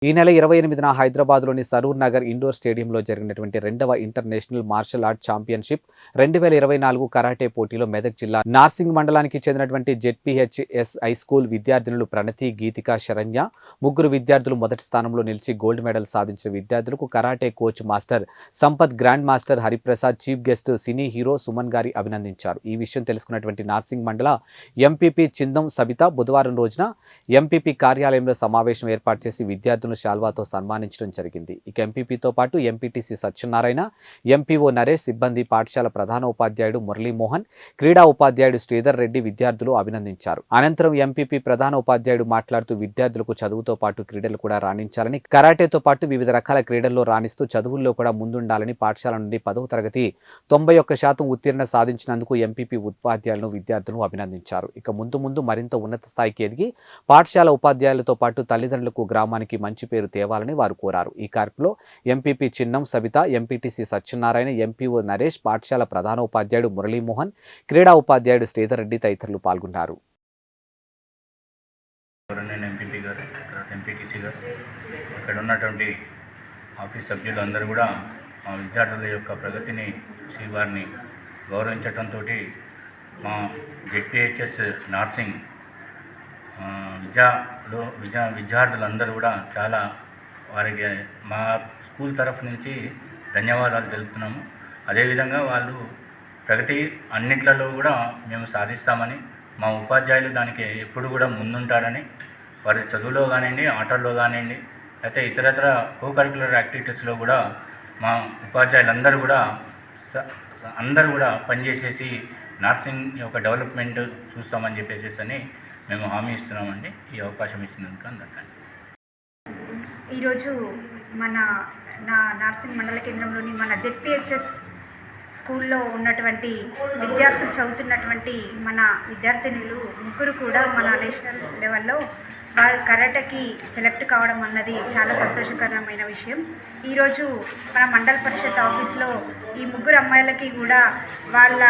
ఈ నెల 28న హైదరాబాద్లోని సరూర్ నగర్ ఇండోర్ స్టేడియంలో జరిగినటువంటి 2వ international martial art championship 2024 karate పోటీలో మెదక్ జిల్లా నార్సింగ్ మండలానికి చెందినటువంటి జెడ్పీహెచ్ఎస్ హై స్కూల్ విద్యార్థినులు ప్రణతి, గీతిక, శరణ్య ముగ్గురు విద్యార్థులు మొదటి స్థానంలో నిలిచి గోల్డ్ మెడల్ సాధించిన విద్యార్థులకు karate coach master Sampath, grand master Hariprasad, chief guest cine hero Suman గారి అభినందించారు. ఈ విషయం తెలుసుకున్నటువంటి నార్సింగ్ మండల ఎంపీపీ చిందం సబిత బుధవారం రోజున ఎంపీపీ కార్యాలయంలో సమావేశం ఏర్పాటు చేసి విద్యార్థులు శాల్వాతో సన్మానించడం జరిగింది. ఇక ఎంపీపీతో పాటు ఎంపీటీసీ సత్యనారాయణ, ఎంపీఓ నరేష్, సిబ్బంది, పాఠశాల ప్రధాన ఉపాధ్యాయుడు మురళీమోహన్, క్రీడా ఉపాధ్యాయుడు శ్రీధర్ రెడ్డి విద్యార్థులు అభినందించారు. అనంతరం ఎంపీపీ ప్రధాన ఉపాధ్యాయుడు మాట్లాడుతూ విద్యార్థులకు చదువుతో పాటు క్రీడలు కూడా రాణించాలని, కరాటేతో పాటు వివిధ రకాల క్రీడల్లో రాణిస్తూ చదువుల్లో కూడా ముందుండాలని, పాఠశాల నుండి 10వ తరగతి 91% ఉత్తీర్ణ సాధించినందుకు ఎంపీపీ ఉపాధ్యాయులను విద్యార్థులను అభినందించారు. ఇక ముందు మరింత ఉన్నత స్థాయికి ఎదిగి పాఠశాల ఉపాధ్యాయులతో పాటు తల్లిదండ్రులకు, గ్రామానికి మంచి పేరు తేవాలని వారు కోరారు. ఈ కార్యక్రమంలో MPP Chinnam Sabitha, MPTC Satyanarayana, MPO Naresh, పాఠశాల ప్రధాన ఉపాధ్యాయుడు మురళీమోహన్, క్రీడా ఉపాధ్యాయుడు శ్రీధర్ రెడ్డి తదితరులు పాల్గొన్నారు. ఇక్కడ ఉన్నటువంటి ఆఫీస్ సభ్యులు అందరూ కూడా మా విద్యార్థుల యొక్క ప్రగతిని శ్రీవారిని గౌరవించడంతో మా జెడ్పీహెచ్ఎస్ నార్సింగ్ విద్యార్థులందరూ కూడా చాలా వారికి మా స్కూల్ తరఫు నుంచి ధన్యవాదాలు తెలుపుతున్నాము. అదేవిధంగా వాళ్ళు ప్రగతి అన్నిట్లలో కూడా మేము సాధిస్తామని, మా ఉపాధ్యాయులు దానికి ఎప్పుడు కూడా ముందుంటారని, వారి చదువులో కానివ్వండి, ఆటల్లో కానివ్వండి, అయితే ఇతరత్ర కోకరిక్యులర్ యాక్టివిటీస్లో కూడా మా ఉపాధ్యాయులందరూ కూడా పనిచేసేసి నర్సింగ్ యొక్క డెవలప్మెంట్ చూస్తామని చెప్పేసి మేము హామీ ఇస్తున్నామండి. ఈ అవకాశం ఇచ్చినందుకు అందరికీ. ఈరోజు నా నార్సింగ్ మండల కేంద్రంలోని మన జెడ్పీహెచ్ఎస్ స్కూల్లో ఉన్నటువంటి విద్యార్థులు చదువుతున్నటువంటి మన విద్యార్థినులు ముగ్గురు కూడా మన నేషనల్ లెవెల్లో వారు కరాటేకి సెలెక్ట్ కావడం అన్నది చాలా సంతోషకరమైన విషయం. ఈరోజు మన మండల పరిషత్ ఆఫీస్లో ఈ ముగ్గురు అమ్మాయిలకి కూడా వాళ్ళ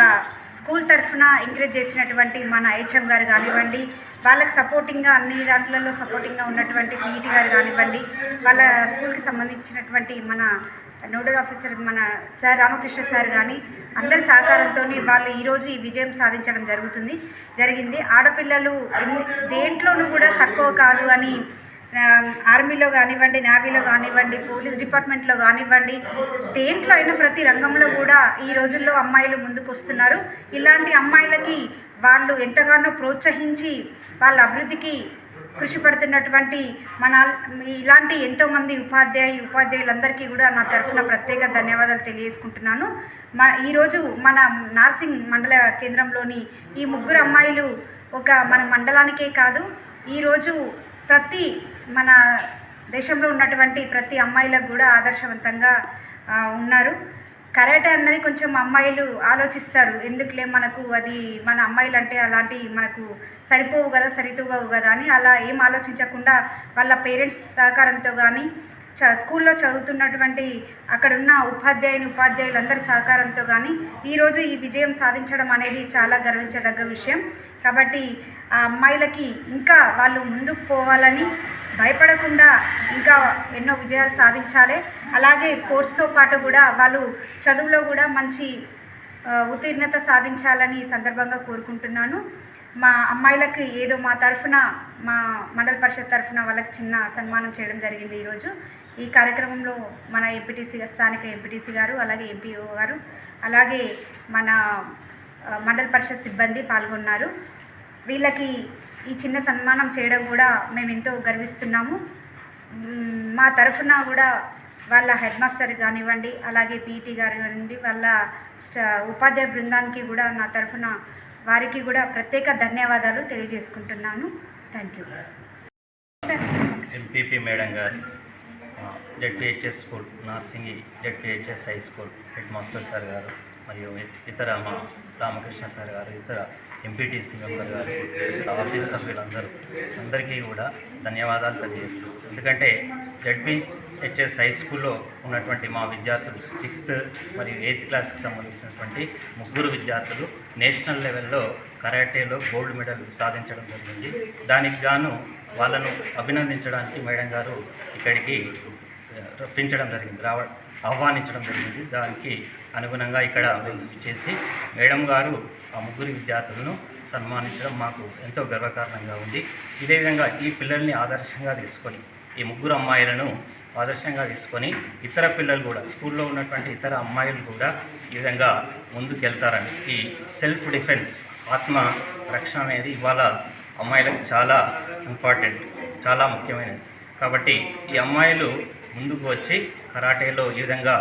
స్కూల్ తరఫున ఎంకరేజ్ చేసినటువంటి మన హెచ్ఎం గారు కానివ్వండి, వాళ్ళకి సపోర్టింగ్గా అన్ని దాంట్లలో సపోర్టింగ్గా ఉన్నటువంటి పీఈటీ గారు కానివ్వండి, వాళ్ళ స్కూల్కి సంబంధించినటువంటి మన నోడల్ ఆఫీసర్ మన సార్ రామకృష్ణ సార్ కానీ అందరి సహకారంతో వాళ్ళు ఈరోజు ఈ విజయం సాధించడం జరిగింది. ఆడపిల్లలు దేంట్లోనూ కూడా తక్కువ కాదు అని ఆర్మీలో కానివ్వండి, నేవీలో కానివ్వండి, పోలీస్ డిపార్ట్మెంట్లో కానివ్వండి, దేంట్లో అయినా ప్రతి రంగంలో కూడా ఈ రోజుల్లో అమ్మాయిలు ముందుకు వస్తున్నారు. ఇలాంటి అమ్మాయిలకి వాళ్ళు ఎంతగానో ప్రోత్సహించి వాళ్ళ అభివృద్ధికి కృషి పడుతున్నటువంటి ఇలాంటి ఎంతోమంది ఉపాధ్యాయులందరికీ కూడా నా తరఫున ప్రత్యేక ధన్యవాదాలు తెలియజేసుకుంటున్నాను. ఈరోజు మన నార్సింగ్ మండల కేంద్రంలోని ఈ ముగ్గురు అమ్మాయిలు మన మండలానికే కాదు, ఈరోజు ప్రతి మన దేశంలో ఉన్నటువంటి ప్రతి అమ్మాయిలకు కూడా ఆదర్శవంతంగా ఉన్నారు. కరాటే అన్నది కొంచెం అమ్మాయిలు ఆలోచిస్తారు, ఎందుకులే మనకు అది మన అమ్మాయిలు అంటే అలాంటి మనకు సరిపోవు కదా, సరితూగవు కదా అని అలా ఏం ఆలోచించకుండా వాళ్ళ పేరెంట్స్ సహకారంతో కానీ స్కూల్లో చదువుతున్నటువంటి అక్కడున్న ఉపాధ్యాయులందరి సహకారంతో కానీ ఈరోజు ఈ విజయం సాధించడం అనేది చాలా గర్వించదగ్గ విషయం. కాబట్టి ఆ అమ్మాయిలకి ఇంకా వాళ్ళు ముందుకు పోవాలని, భయపడకుండా ఇంకా ఎన్నో విజయాలు సాధించాలి. అలాగే స్పోర్ట్స్తో పాటు కూడా వాళ్ళు చదువులో కూడా మంచి ఉత్తీర్ణత సాధించాలని ఈ సందర్భంగా కోరుకుంటున్నాను. మా అమ్మాయిలకి ఏదో మా తరఫున, మా మండల పరిషత్ తరఫున వాళ్ళకి చిన్న సన్మానం చేయడం జరిగింది ఈరోజు. ఈ కార్యక్రమంలో మన స్థానిక ఎంపీటీసీ గారు, అలాగే ఎంపీఓ గారు, అలాగే మన మండల పరిషత్ సిబ్బంది పాల్గొన్నారు. వీళ్ళకి ఈ చిన్న సన్మానం చేయడం కూడా మేము ఎంతో గర్విస్తున్నాము. మా తరఫున కూడా వాళ్ళ హెడ్ మాస్టర్ కానివ్వండి, అలాగే పీఈటీ గారు కానివ్వండి, వాళ్ళ ఉపాధ్యాయ బృందానికి కూడా నా తరఫున వారికి కూడా ప్రత్యేక ధన్యవాదాలు తెలియజేసుకుంటున్నాను. Thank you. ఎంపీపీ మేడం గారు, ZPHS school Narsingi ZPHS high school head master sir గారు, మరియు ఇతర మా రామకృష్ణ సార్ గారు, ఇతర ఎంపీటీసీ మెంబర్ గారు, ఆఫీస్ సభ్యులందరికీ కూడా ధన్యవాదాలు తెలియజేస్తున్నాం. ఎందుకంటే జెడ్పీహెచ్ఎస్ హై స్కూల్లో ఉన్నటువంటి మా విద్యార్థులు 6th మరియు 8th క్లాస్కి సంబంధించినటువంటి 3 విద్యార్థులు నేషనల్ లెవెల్లో కరాటేలో గోల్డ్ మెడల్ సాధించడం జరిగింది. దానికి గాను వాళ్ళను అభినందించడానికి మేడం గారు ఇక్కడికి రప్పించడం జరిగింది, ఆహ్వానించడం జరిగింది. దానికి అనుగుణంగా ఇక్కడ చేసి మేడం గారు ఆ 3 విద్యార్థులను సన్మానించడం మాకు ఎంతో గర్వకారణంగా ఉంది. ఇదే విధంగా ఈ పిల్లల్ని ఆదర్శంగా తీసుకొని, ఈ 3 అమ్మాయిలను ఆదర్శంగా తీసుకొని ఇతర పిల్లలు కూడా, స్కూల్లో ఉన్నటువంటి ఇతర అమ్మాయిలు కూడా ఈ విధంగా ముందుకు వెళ్తారని, ఈ సెల్ఫ్ డిఫెన్స్, ఆత్మ రక్షణ అనేది ఇవాళ అమ్మాయిలకు చాలా ఇంపార్టెంట్, చాలా ముఖ్యమైనది. కాబట్టి ఈ అమ్మాయిలు ముందుకు వచ్చి కరాటేలో ఈ విధంగా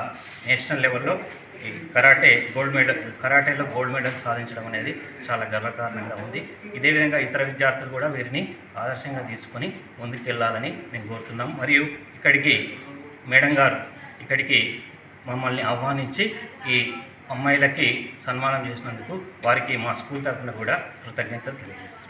నేషనల్ లెవెల్లో ఈ కరాటేలో గోల్డ్ మెడల్ సాధించడం అనేది చాలా గర్వకారణంగా ఉంది. ఇదే విధంగా ఇతర విద్యార్థులు కూడా వీరిని ఆదర్శంగా తీసుకొని ముందుకు వెళ్ళాలని మేము కోరుతున్నాం. మరియు ఇక్కడికి మేడం గారు ఇక్కడికి మమ్మల్ని ఆహ్వానించి ఈ అమ్మాయిలకి సన్మానం చేసినందుకు వారికి మా స్కూల్ తరఫున కూడా కృతజ్ఞతలు తెలియజేస్తున్నాం.